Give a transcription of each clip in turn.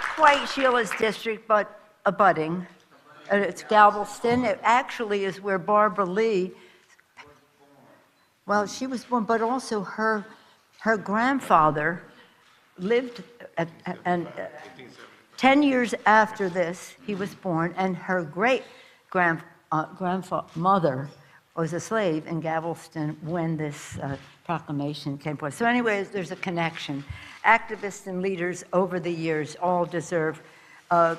not quite Sheila's district, but abutting. It's Galveston. It actually is where Barbara Lee, well, she was born, but also her grandfather lived, and 10 years after this, he was born, and her grandmother was a slave in Galveston when this proclamation came forth. So anyways, there's a connection. Activists and leaders over the years all deserve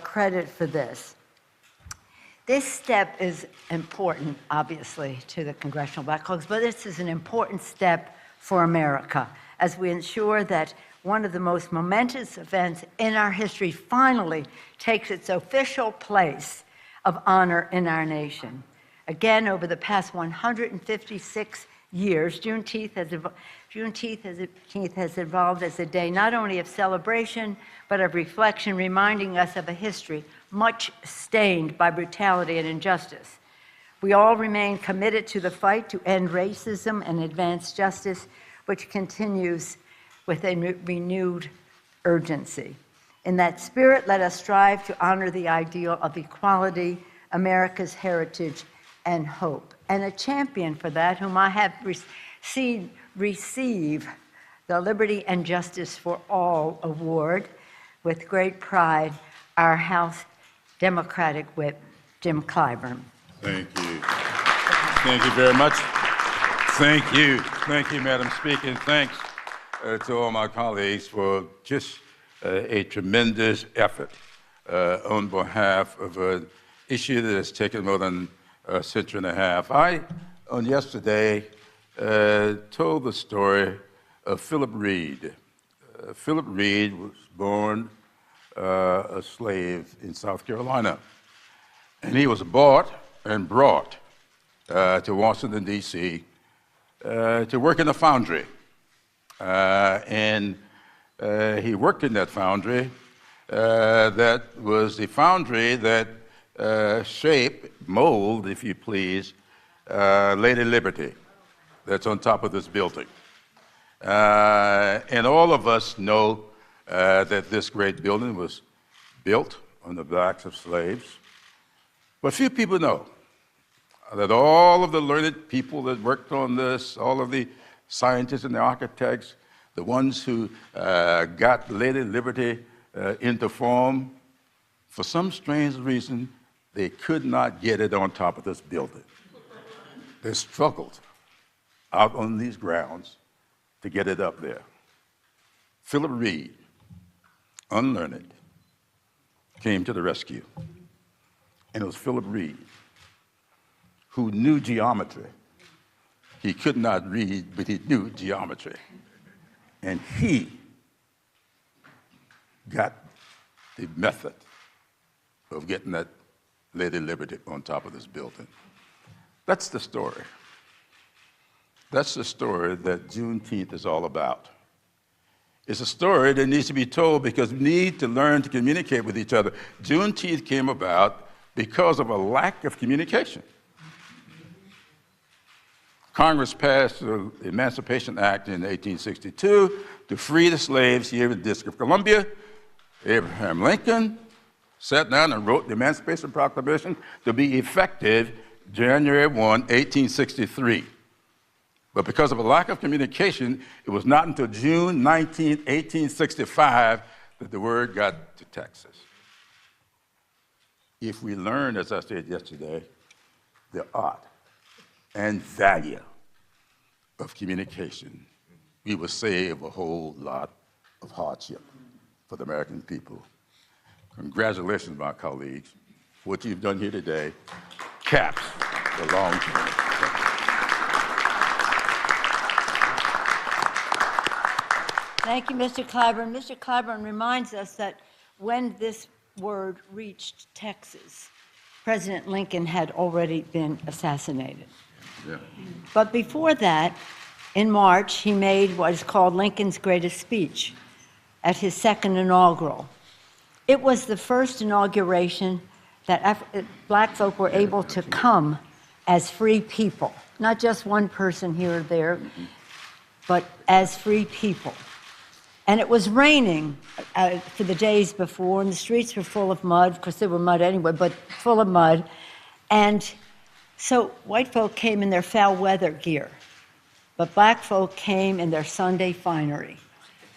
credit for this. This step is important, obviously, to the Congressional Black Caucus, but this is an important step for America as we ensure that one of the most momentous events in our history finally takes its official place of honor in our nation. Again, over the past 156 years, Juneteenth has evolved as a day not only of celebration, but of reflection, reminding us of a history much stained by brutality and injustice. We all remain committed to the fight to end racism and advance justice, which continues with a renewed urgency. In that spirit, let us strive to honor the ideal of equality, America's heritage, and hope. And a champion for that, whom I have seen receive the Liberty and Justice for All Award with great pride, our House Democratic Whip, Jim Clyburn. Thank you. Thank you very much. Thank you. Thank you, Madam Speaker, and thanks to all my colleagues for just a tremendous effort on behalf of an issue that has taken more than a century and a half. I, on yesterday, told the story of Philip Reed. Philip Reed was born a slave in South Carolina, and he was bought and brought to Washington, D.C. To work in a foundry. And he worked in that foundry that was the foundry that shaped, mold, if you please, Lady Liberty that's on top of this building. And all of us know that this great building was built on the backs of slaves. But few people know that all of the learned people that worked on this, all of the scientists and the architects, the ones who got Lady Liberty into form, for some strange reason, they could not get it on top of this building. They struggled out on these grounds to get it up there. Philip Reed, unlearned, came to the rescue. And it was Philip Reed who knew geometry. He could not read, but he knew geometry. And he got the method of getting that Lady Liberty on top of this building. That's the story. That's the story that Juneteenth is all about. It's a story that needs to be told because we need to learn to communicate with each other. Juneteenth came about because of a lack of communication. Congress passed the Emancipation Act in 1862 to free the slaves here in the District of Columbia. Abraham Lincoln sat down and wrote the Emancipation Proclamation to be effective January 1, 1863. But because of a lack of communication, it was not until June 19, 1865 that the word got to Texas. If we learn, as I said yesterday, the art and value of communication, we will save a whole lot of hardship for the American people. Congratulations, my colleagues. What you've done here today caps the long term. Thank you, Mr. Clyburn. Mr. Clyburn reminds us that when this word reached Texas, President Lincoln had already been assassinated. Yeah. But before that, in March, he made what is called Lincoln's greatest speech at his second inaugural. It was the first inauguration that Black folk were able to come as free people, not just one person here or there, but as free people. And it was raining for the days before, and the streets were full of mud, because there were mud anyway, but full of mud. And so white folk came in their foul weather gear, but black folk came in their Sunday finery.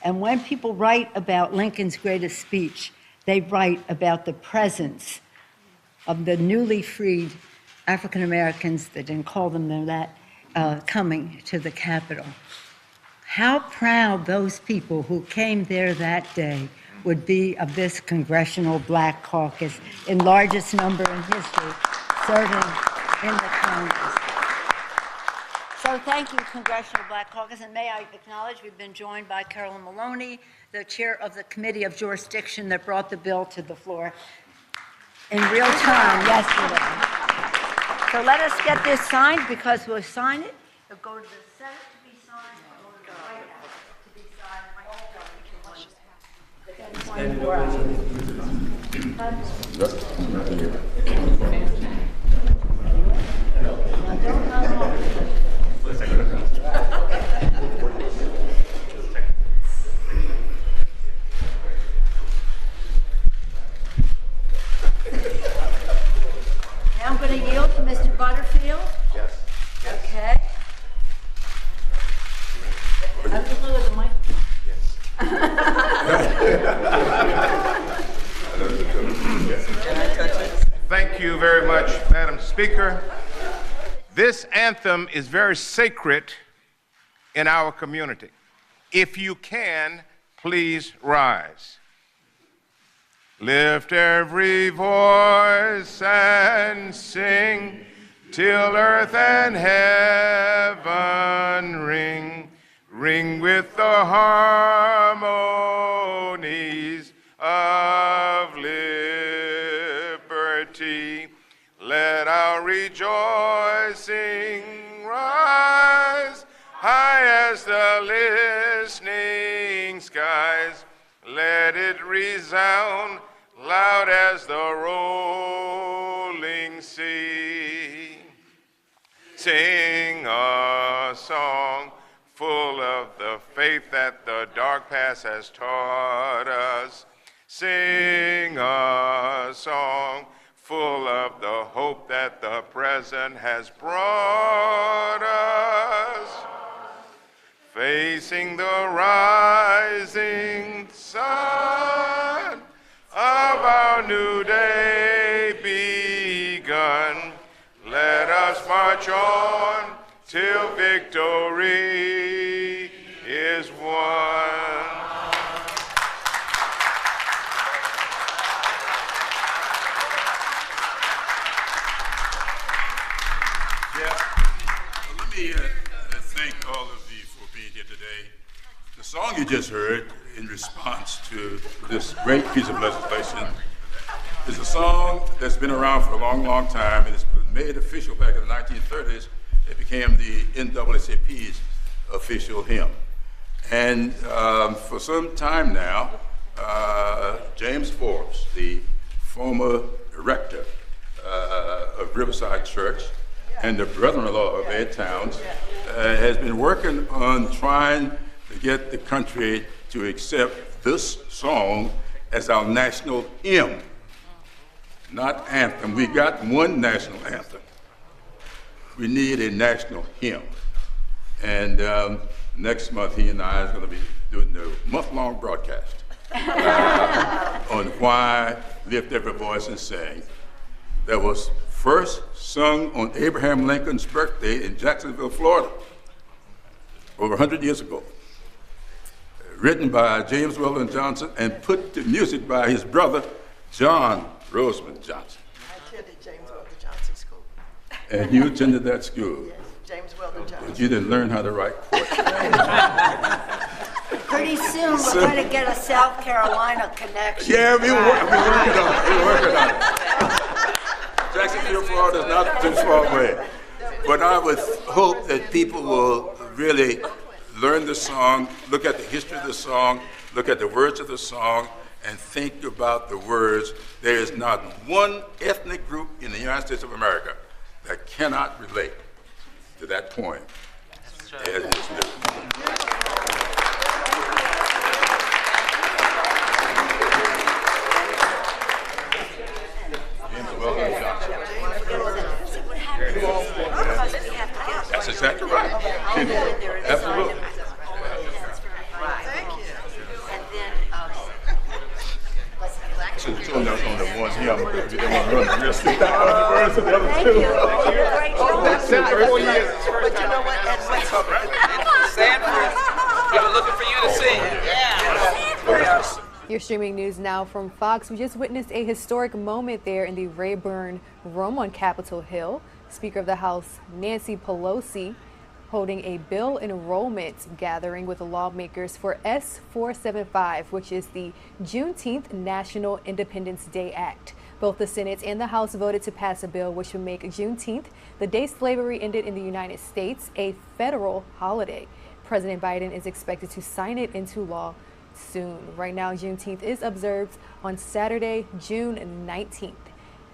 And when people write about Lincoln's greatest speech, they write about the presence of the newly freed African Americans, they didn't call them that, coming to the Capitol. How proud those people who came there that day would be of this Congressional Black Caucus, in largest number in history, serving in the Congress. So thank you, Congressional Black Caucus, and may I acknowledge we've been joined by Carolyn Maloney, the chair of the Committee of Jurisdiction that brought the bill to the floor in real time yesterday. So let us get this signed, because we'll sign it. It'll go to the Senate to be signed, it'll go to the White House to be signed. Within 24 hours. Now I'm going to yield to Mr. Butterfield. Yes. Okay. I'm just looking at the microphone. Thank you very much, Madam Speaker. This anthem is very sacred in our community. If you can, please rise. Lift every voice and sing till earth and heaven ring. Ring with the harmonies of liberty. Let our rejoicing rise high as the listening skies. Let it resound loud as the rolling sea. Sing a song full of the faith that the dark past has taught us. Sing a song full of the hope that the present has brought us. Facing the rising sun of our new day begun, let us march on till victory is won. Let me thank all of you for being here today. The song you just heard in response to this great piece of legislation is a song that's been around for a long, long time, and it's been made official back in the 1930s. It became the NAACP's official hymn. And for some time now, James Forbes, the former rector of Riverside Church and the brother-in-law of Ed Towns, has been working on trying to get the country to accept this song as our national hymn, not anthem. We got one national anthem. We need a national hymn. And next month, he and I are going to be doing a month-long broadcast on why Lift Every Voice and Sing, that was first sung on Abraham Lincoln's birthday in Jacksonville, Florida, over 100 years ago. Written by James Weldon Johnson and put to music by his brother, John Roseman Johnson. I attended James Weldon Johnson School. And you attended that school. Yes, James Weldon Johnson. But you didn't learn how to write poetry. Pretty soon, we're going to get a South Carolina connection. Yeah, we're working on it. We're working on it. Jacksonville, Florida is not too far away. But I would hope that people will really learn the song, look at the history of the song, look at the words of the song, and think about the words. There is not one ethnic group in the United States of America that cannot relate to that poem. As it's written. There is Absolutely. Thank you. And then, On the one here, I'm going to run real stick out of the words of the other thank two. you. Great job. That's it, 4 years. But you know what? And what's Sanford, we were looking for you to sing. Yeah. You're streaming news now from Fox. We just witnessed a historic moment there in the Rayburn Room on Capitol Hill. Speaker of the House Nancy Pelosi holding a bill enrollment gathering with the lawmakers for S-475, which is the Juneteenth National Independence Day Act. Both the Senate and the House voted to pass a bill which would make Juneteenth, the day slavery ended in the United States, a federal holiday. President Biden is expected to sign it into law soon. Right now, Juneteenth is observed on Saturday, June 19th.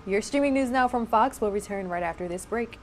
You're streaming news now from Fox. We'll return right after this break.